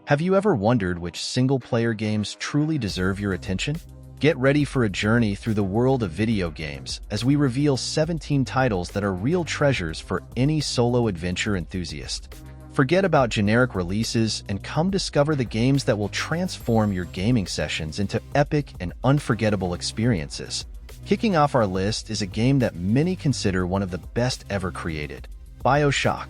Have you ever wondered which single-player games truly deserve your attention? Get ready for a journey through the world of video games as we reveal 17 titles that are real treasures for any solo adventure enthusiast. Forget about generic releases and come discover the games that will transform your gaming sessions into epic and unforgettable experiences. Kicking off our list is a game that many consider one of the best ever created, BioShock.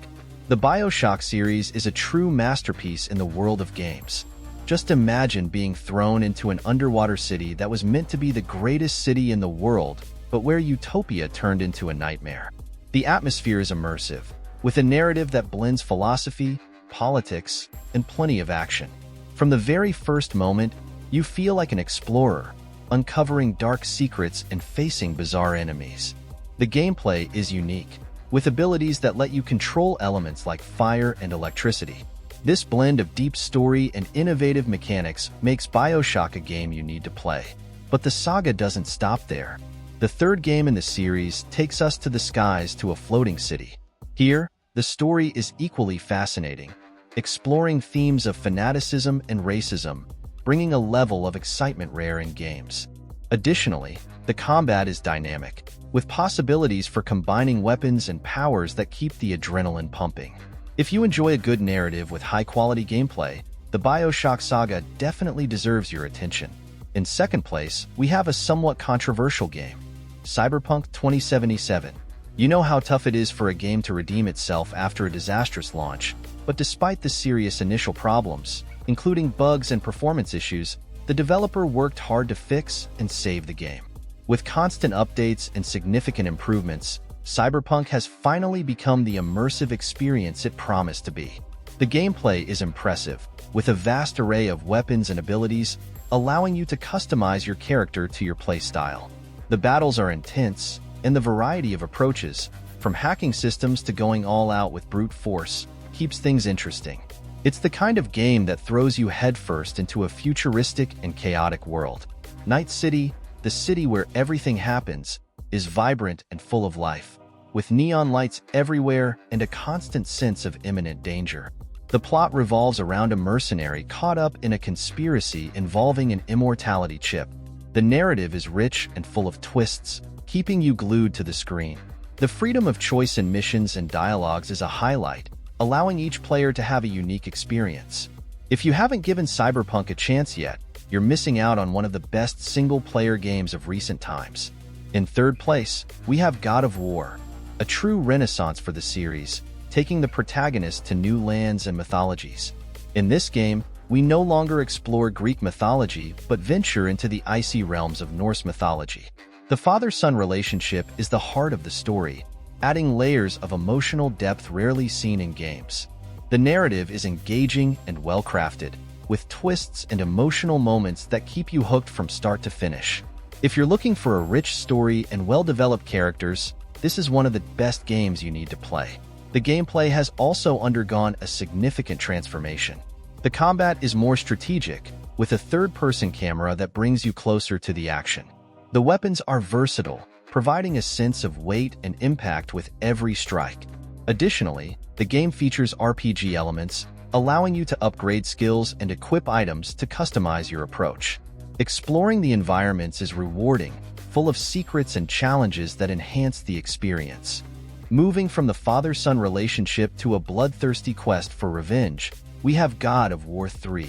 The BioShock series is a true masterpiece in the world of games. Just imagine being thrown into an underwater city that was meant to be the greatest city in the world, but where utopia turned into a nightmare. The atmosphere is immersive, with a narrative that blends philosophy, politics, and plenty of action. From the very first moment, you feel like an explorer, uncovering dark secrets and facing bizarre enemies. The gameplay is unique, with abilities that let you control elements like fire and electricity. This blend of deep story and innovative mechanics makes BioShock a game you need to play. But the saga doesn't stop there. The third game in the series takes us to the skies to a floating city. Here, the story is equally fascinating, exploring themes of fanaticism and racism, bringing a level of excitement rare in games. Additionally, the combat is dynamic, with possibilities for combining weapons and powers that keep the adrenaline pumping. If you enjoy a good narrative with high-quality gameplay, the BioShock saga definitely deserves your attention. In second place, we have a somewhat controversial game, Cyberpunk 2077. You know how tough it is for a game to redeem itself after a disastrous launch, but despite the serious initial problems, including bugs and performance issues, the developer worked hard to fix and save the game. With constant updates and significant improvements, Cyberpunk has finally become the immersive experience it promised to be. The gameplay is impressive, with a vast array of weapons and abilities, allowing you to customize your character to your playstyle. The battles are intense, and the variety of approaches, from hacking systems to going all out with brute force, keeps things interesting. It's the kind of game that throws you headfirst into a futuristic and chaotic world. Night City, the city where everything happens, is vibrant and full of life, with neon lights everywhere and a constant sense of imminent danger. The plot revolves around a mercenary caught up in a conspiracy involving an immortality chip. The narrative is rich and full of twists, keeping you glued to the screen. The freedom of choice in missions and dialogues is a highlight, allowing each player to have a unique experience. If you haven't given Cyberpunk a chance yet, you're missing out on one of the best single-player games of recent times. In third place, we have God of War, a true renaissance for the series, taking the protagonist to new lands and mythologies. In this game, we no longer explore Greek mythology but venture into the icy realms of Norse mythology. The father-son relationship is the heart of the story, adding layers of emotional depth rarely seen in games. The narrative is engaging and well-crafted, with twists and emotional moments that keep you hooked from start to finish. If you're looking for a rich story and well-developed characters, this is one of the best games you need to play. The gameplay has also undergone a significant transformation. The combat is more strategic, with a third-person camera that brings you closer to the action. The weapons are versatile, providing a sense of weight and impact with every strike. Additionally, the game features RPG elements, allowing you to upgrade skills and equip items to customize your approach. Exploring the environments is rewarding, full of secrets and challenges that enhance the experience. Moving from the father-son relationship to a bloodthirsty quest for revenge, we have God of War 3,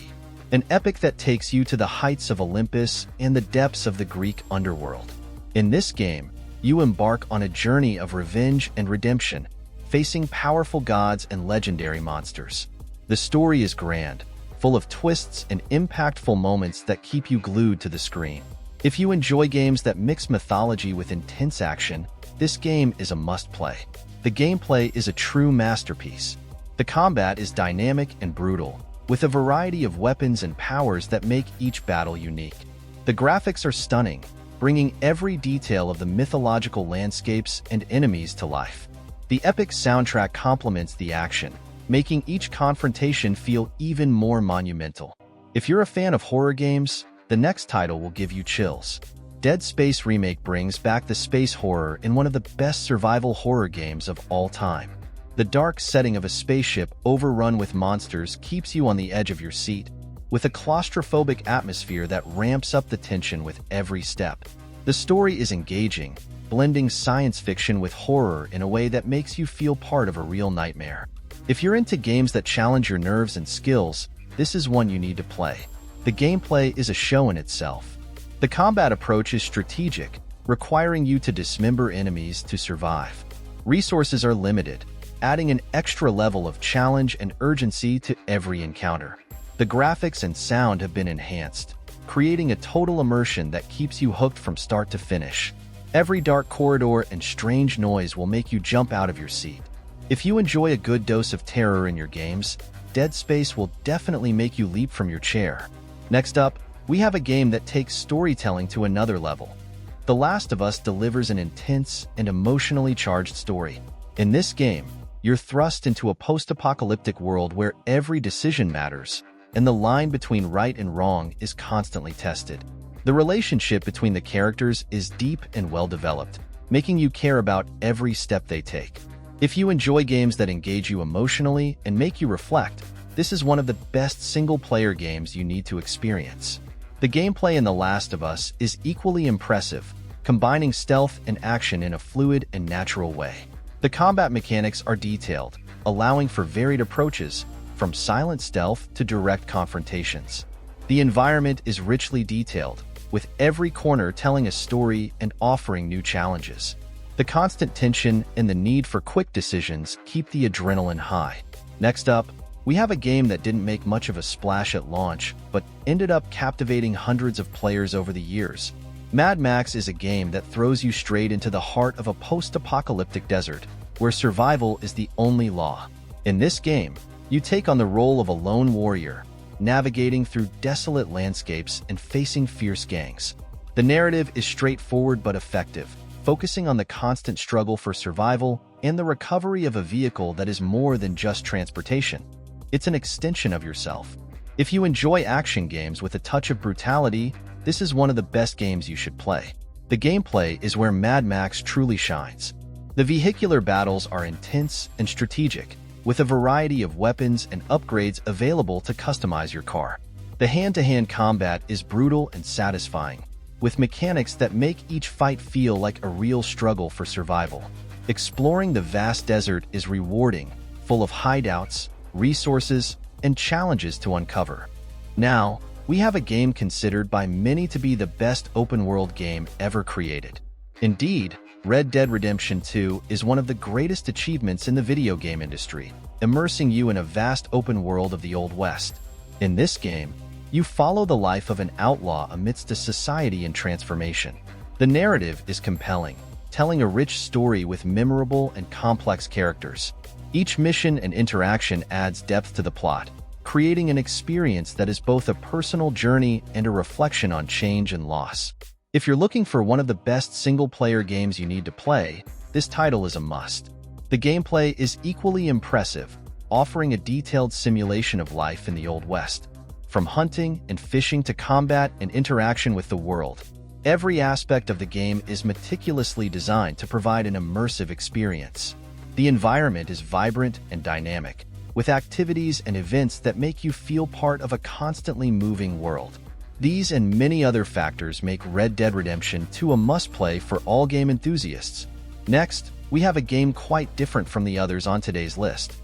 an epic that takes you to the heights of Olympus and the depths of the Greek underworld. In this game, you embark on a journey of revenge and redemption, facing powerful gods and legendary monsters. The story is grand, full of twists and impactful moments that keep you glued to the screen. If you enjoy games that mix mythology with intense action, this game is a must-play. The gameplay is a true masterpiece. The combat is dynamic and brutal, with a variety of weapons and powers that make each battle unique. The graphics are stunning, bringing every detail of the mythological landscapes and enemies to life. The epic soundtrack complements the action, making each confrontation feel even more monumental. If you're a fan of horror games, the next title will give you chills. Dead Space Remake brings back the space horror in one of the best survival horror games of all time. The dark setting of a spaceship overrun with monsters keeps you on the edge of your seat, with a claustrophobic atmosphere that ramps up the tension with every step. The story is engaging, blending science fiction with horror in a way that makes you feel part of a real nightmare. If you're into games that challenge your nerves and skills, this is one you need to play. The gameplay is a show in itself. The combat approach is strategic, requiring you to dismember enemies to survive. Resources are limited, adding an extra level of challenge and urgency to every encounter. The graphics and sound have been enhanced, creating a total immersion that keeps you hooked from start to finish. Every dark corridor and strange noise will make you jump out of your seat. If you enjoy a good dose of terror in your games, Dead Space will definitely make you leap from your chair. Next up, we have a game that takes storytelling to another level. The Last of Us delivers an intense and emotionally charged story. In this game, you're thrust into a post-apocalyptic world where every decision matters, and the line between right and wrong is constantly tested. The relationship between the characters is deep and well-developed, making you care about every step they take. If you enjoy games that engage you emotionally and make you reflect, this is one of the best single-player games you need to experience. The gameplay in The Last of Us is equally impressive, combining stealth and action in a fluid and natural way. The combat mechanics are detailed, allowing for varied approaches, from silent stealth to direct confrontations. The environment is richly detailed, with every corner telling a story and offering new challenges. The constant tension and the need for quick decisions keep the adrenaline high. Next up, we have a game that didn't make much of a splash at launch, but ended up captivating hundreds of players over the years. Mad Max is a game that throws you straight into the heart of a post-apocalyptic desert, where survival is the only law. In this game, you take on the role of a lone warrior, navigating through desolate landscapes and facing fierce gangs. The narrative is straightforward but effective, focusing on the constant struggle for survival and the recovery of a vehicle that is more than just transportation. It's an extension of yourself. If you enjoy action games with a touch of brutality, this is one of the best games you should play. The gameplay is where Mad Max truly shines. The vehicular battles are intense and strategic, with a variety of weapons and upgrades available to customize your car. The hand-to-hand combat is brutal and satisfying, with mechanics that make each fight feel like a real struggle for survival. Exploring the vast desert is rewarding, full of hideouts, resources, and challenges to uncover. Now, we have a game considered by many to be the best open-world game ever created. Indeed, Red Dead Redemption 2 is one of the greatest achievements in the video game industry, immersing you in a vast open world of the Old West. In this game, you follow the life of an outlaw amidst a society in transformation. The narrative is compelling, telling a rich story with memorable and complex characters. Each mission and interaction adds depth to the plot, creating an experience that is both a personal journey and a reflection on change and loss. If you're looking for one of the best single-player games you need to play, this title is a must. The gameplay is equally impressive, offering a detailed simulation of life in the Old West. From hunting and fishing to combat and interaction with the world, every aspect of the game is meticulously designed to provide an immersive experience. The environment is vibrant and dynamic, with activities and events that make you feel part of a constantly moving world. These and many other factors make Red Dead Redemption 2 a must-play for all game enthusiasts. Next, we have a game quite different from the others on today's list.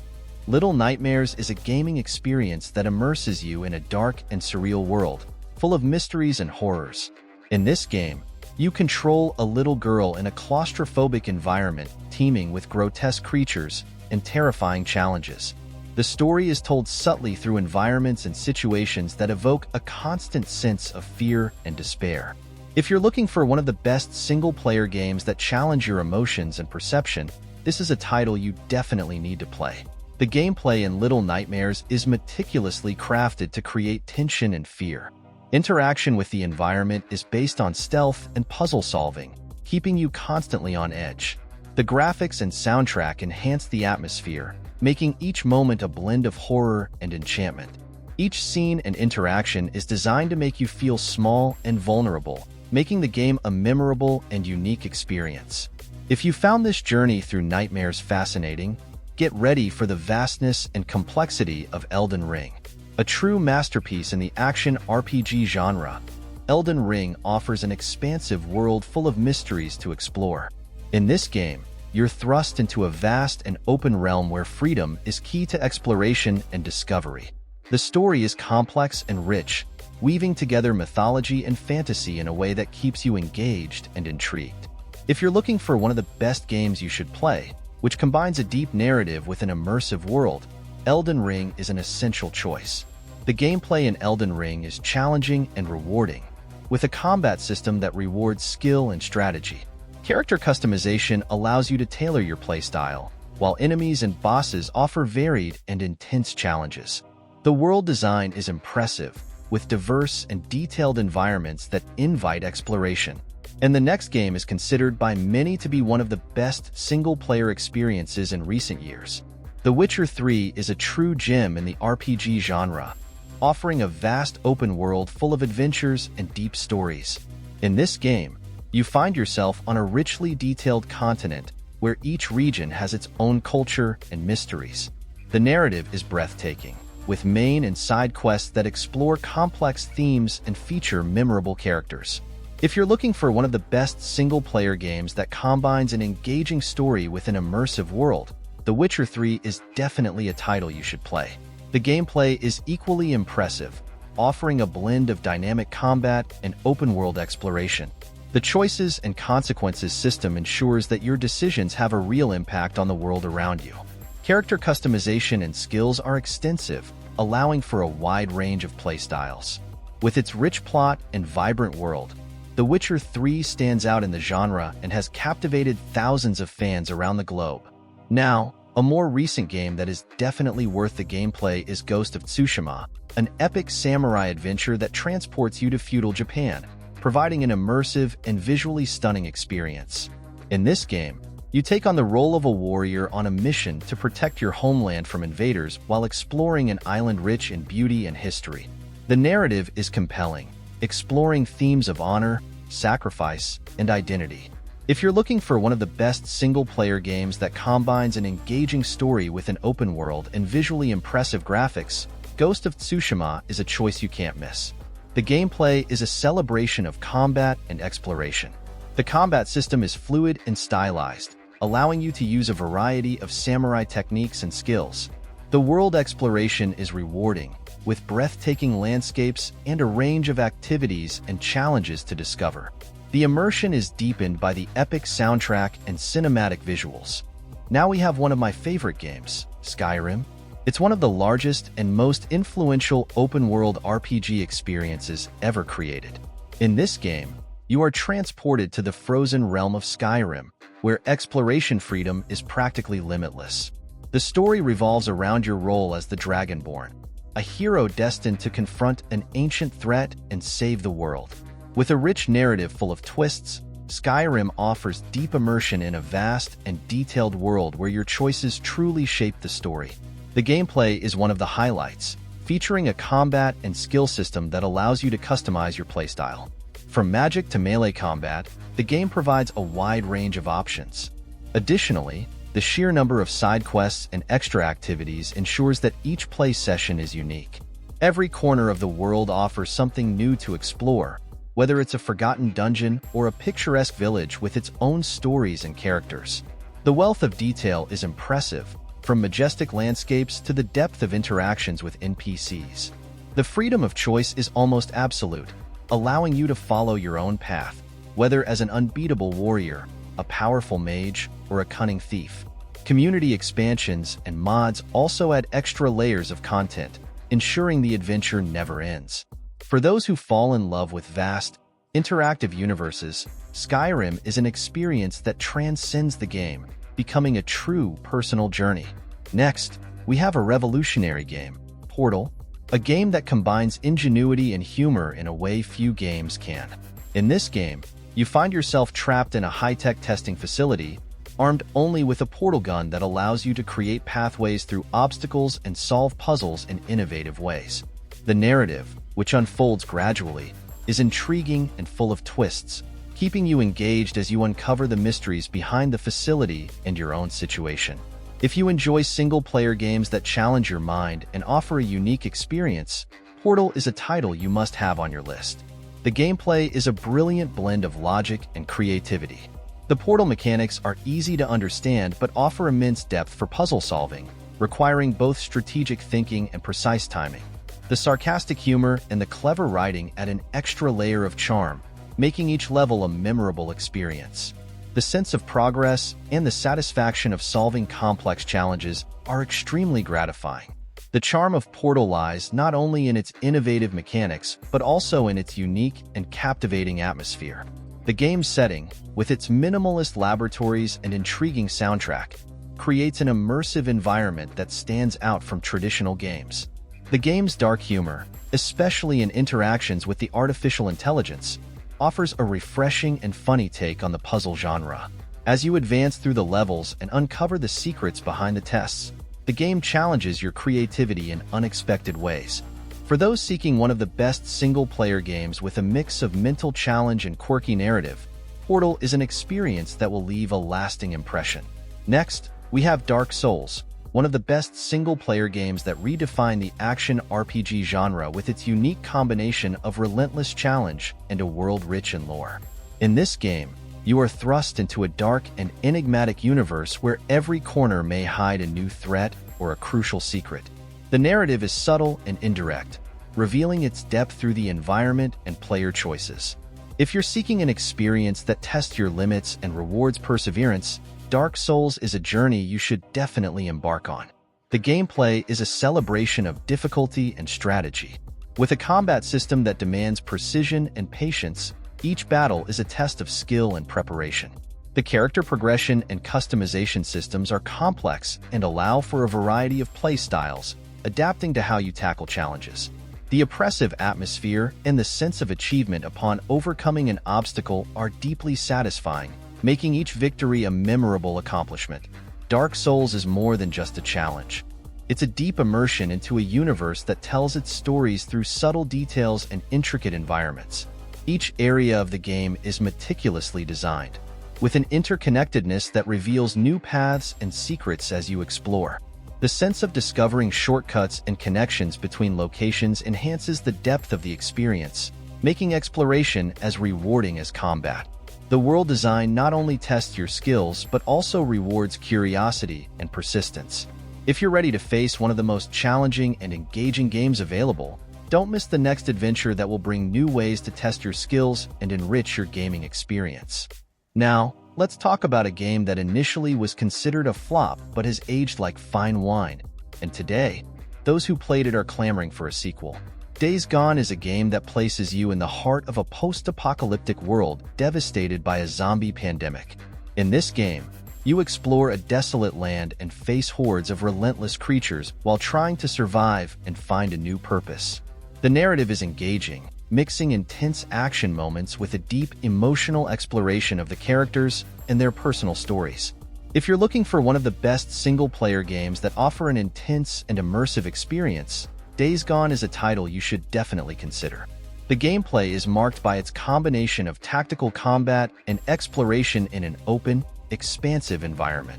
Little Nightmares is a gaming experience that immerses you in a dark and surreal world, full of mysteries and horrors. In this game, you control a little girl in a claustrophobic environment teeming with grotesque creatures and terrifying challenges. The story is told subtly through environments and situations that evoke a constant sense of fear and despair. If you're looking for one of the best single-player games that challenge your emotions and perception, this is a title you definitely need to play. The gameplay in Little Nightmares is meticulously crafted to create tension and fear. Interaction with the environment is based on stealth and puzzle solving, keeping you constantly on edge. The graphics and soundtrack enhance the atmosphere, making each moment a blend of horror and enchantment. Each scene and interaction is designed to make you feel small and vulnerable, making the game a memorable and unique experience. If you found this journey through Nightmares fascinating, get ready for the vastness and complexity of Elden Ring. A true masterpiece in the action RPG genre, Elden Ring offers an expansive world full of mysteries to explore. In this game, you're thrust into a vast and open realm where freedom is key to exploration and discovery. The story is complex and rich, weaving together mythology and fantasy in a way that keeps you engaged and intrigued. If you're looking for one of the best games you should play, which combines a deep narrative with an immersive world, Elden Ring is an essential choice. The gameplay in Elden Ring is challenging and rewarding, with a combat system that rewards skill and strategy. Character customization allows you to tailor your playstyle, while enemies and bosses offer varied and intense challenges. The world design is impressive, with diverse and detailed environments that invite exploration. And the next game is considered by many to be one of the best single-player experiences in recent years. The Witcher 3 is a true gem in the RPG genre, offering a vast open world full of adventures and deep stories. In this game, you find yourself on a richly detailed continent where each region has its own culture and mysteries. The narrative is breathtaking, with main and side quests that explore complex themes and feature memorable characters. If you're looking for one of the best single-player games that combines an engaging story with an immersive world, The Witcher 3 is definitely a title you should play. The gameplay is equally impressive, offering a blend of dynamic combat and open-world exploration. The choices and consequences system ensures that your decisions have a real impact on the world around you. Character customization and skills are extensive, allowing for a wide range of playstyles. With its rich plot and vibrant world, The Witcher 3 stands out in the genre and has captivated thousands of fans around the globe. Now, a more recent game that is definitely worth the gameplay is Ghost of Tsushima, an epic samurai adventure that transports you to feudal Japan, providing an immersive and visually stunning experience. In this game, you take on the role of a warrior on a mission to protect your homeland from invaders while exploring an island rich in beauty and history. The narrative is compelling, exploring themes of honor, sacrifice, and identity. If you're looking for one of the best single-player games that combines an engaging story with an open world and visually impressive graphics, Ghost of Tsushima is a choice you can't miss. The gameplay is a celebration of combat and exploration. The combat system is fluid and stylized, allowing you to use a variety of samurai techniques and skills. The world exploration is rewarding, with breathtaking landscapes and a range of activities and challenges to discover. The immersion is deepened by the epic soundtrack and cinematic visuals. Now we have one of my favorite games, Skyrim. It's one of the largest and most influential open-world RPG experiences ever created. In this game, you are transported to the frozen realm of Skyrim, where exploration freedom is practically limitless. The story revolves around your role as the Dragonborn, a hero destined to confront an ancient threat and save the world. With a rich narrative full of twists, Skyrim offers deep immersion in a vast and detailed world where your choices truly shape the story. The gameplay is one of the highlights, featuring a combat and skill system that allows you to customize your playstyle. From magic to melee combat, the game provides a wide range of options. Additionally, the sheer number of side quests and extra activities ensures that each play session is unique. Every corner of the world offers something new to explore, whether it's a forgotten dungeon or a picturesque village with its own stories and characters. The wealth of detail is impressive, from majestic landscapes to the depth of interactions with NPCs. The freedom of choice is almost absolute, allowing you to follow your own path, whether as an unbeatable warrior, a powerful mage, or a cunning thief. Community expansions and mods also add extra layers of content, ensuring the adventure never ends. For those who fall in love with vast, interactive universes, Skyrim is an experience that transcends the game, becoming a true personal journey. Next, we have a revolutionary game, Portal, a game that combines ingenuity and humor in a way few games can. In this game, you find yourself trapped in a high-tech testing facility, armed only with a portal gun that allows you to create pathways through obstacles and solve puzzles in innovative ways. The narrative, which unfolds gradually, is intriguing and full of twists, keeping you engaged as you uncover the mysteries behind the facility and your own situation. If you enjoy single-player games that challenge your mind and offer a unique experience, Portal is a title you must have on your list. The gameplay is a brilliant blend of logic and creativity. The Portal mechanics are easy to understand but offer immense depth for puzzle solving, requiring both strategic thinking and precise timing. The sarcastic humor and the clever writing add an extra layer of charm, making each level a memorable experience. The sense of progress and the satisfaction of solving complex challenges are extremely gratifying. The charm of Portal lies not only in its innovative mechanics, but also in its unique and captivating atmosphere. The game's setting, with its minimalist laboratories and intriguing soundtrack, creates an immersive environment that stands out from traditional games. The game's dark humor, especially in interactions with the artificial intelligence, offers a refreshing and funny take on the puzzle genre. As you advance through the levels and uncover the secrets behind the tests, the game challenges your creativity in unexpected ways. For those seeking one of the best single-player games with a mix of mental challenge and quirky narrative, Portal is an experience that will leave a lasting impression. Next, we have Dark Souls, one of the best single-player games that redefine the action RPG genre with its unique combination of relentless challenge and a world rich in lore. In this game, you are thrust into a dark and enigmatic universe where every corner may hide a new threat or a crucial secret. The narrative is subtle and indirect, revealing its depth through the environment and player choices. If you're seeking an experience that tests your limits and rewards perseverance, Dark Souls is a journey you should definitely embark on. The gameplay is a celebration of difficulty and strategy. With a combat system that demands precision and patience, each battle is a test of skill and preparation. The character progression and customization systems are complex and allow for a variety of play styles, adapting to how you tackle challenges. The oppressive atmosphere and the sense of achievement upon overcoming an obstacle are deeply satisfying, making each victory a memorable accomplishment. Dark Souls is more than just a challenge. It's a deep immersion into a universe that tells its stories through subtle details and intricate environments. Each area of the game is meticulously designed, with an interconnectedness that reveals new paths and secrets as you explore. The sense of discovering shortcuts and connections between locations enhances the depth of the experience, making exploration as rewarding as combat. The world design not only tests your skills but also rewards curiosity and persistence. If you're ready to face one of the most challenging and engaging games available, don't miss the next adventure that will bring new ways to test your skills and enrich your gaming experience. Now, let's talk about a game that initially was considered a flop but has aged like fine wine, and today, those who played it are clamoring for a sequel. Days Gone is a game that places you in the heart of a post-apocalyptic world devastated by a zombie pandemic. In this game, you explore a desolate land and face hordes of relentless creatures while trying to survive and find a new purpose. The narrative is engaging, mixing intense action moments with a deep emotional exploration of the characters and their personal stories. If you're looking for one of the best single-player games that offer an intense and immersive experience, Days Gone is a title you should definitely consider. The gameplay is marked by its combination of tactical combat and exploration in an open, expansive environment.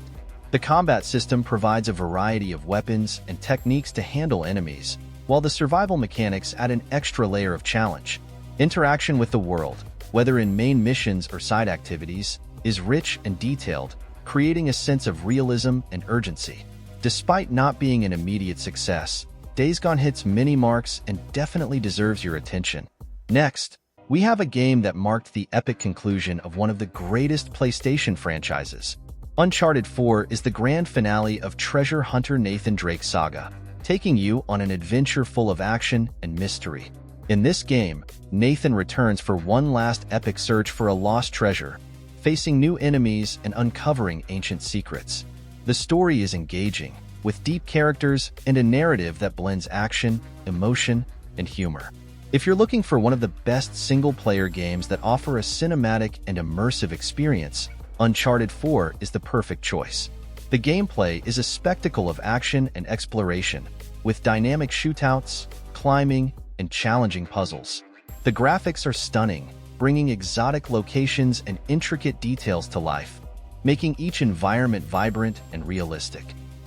The combat system provides a variety of weapons and techniques to handle enemies, while the survival mechanics add an extra layer of challenge. Interaction with the world, whether in main missions or side activities, is rich and detailed, creating a sense of realism and urgency. Despite not being an immediate success, Days Gone hits many marks and definitely deserves your attention. Next, we have a game that marked the epic conclusion of one of the greatest PlayStation franchises. Uncharted 4 is the grand finale of treasure hunter Nathan Drake's saga, taking you on an adventure full of action and mystery. In this game, Nathan returns for one last epic search for a lost treasure, facing new enemies and uncovering ancient secrets. The story is engaging, with deep characters and a narrative that blends action, emotion, and humor. If you're looking for one of the best single-player games that offer a cinematic and immersive experience, Uncharted 4 is the perfect choice. The gameplay is a spectacle of action and exploration, with dynamic shootouts, climbing, and challenging puzzles. The graphics are stunning, bringing exotic locations and intricate details to life, making each environment vibrant and realistic.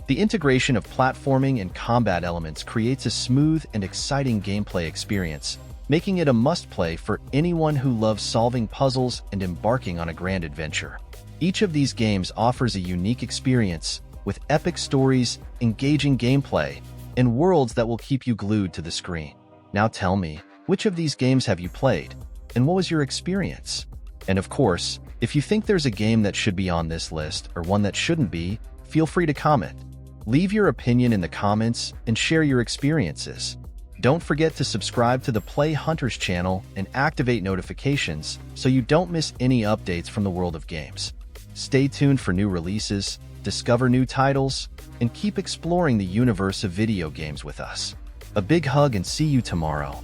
The integration of platforming and combat elements creates a smooth and exciting gameplay experience, making it a must-play for anyone who loves solving puzzles and embarking on a grand adventure. Each of these games offers a unique experience, with epic stories, engaging gameplay, and worlds that will keep you glued to the screen. Now tell me, which of these games have you played, and what was your experience? And of course, if you think there's a game that should be on this list or one that shouldn't be, feel free to comment. Leave your opinion in the comments and share your experiences. Don't forget to subscribe to the Play Hunters channel and activate notifications so you don't miss any updates from the world of games. Stay tuned for new releases, discover new titles, and keep exploring the universe of video games with us. A big hug and see you tomorrow.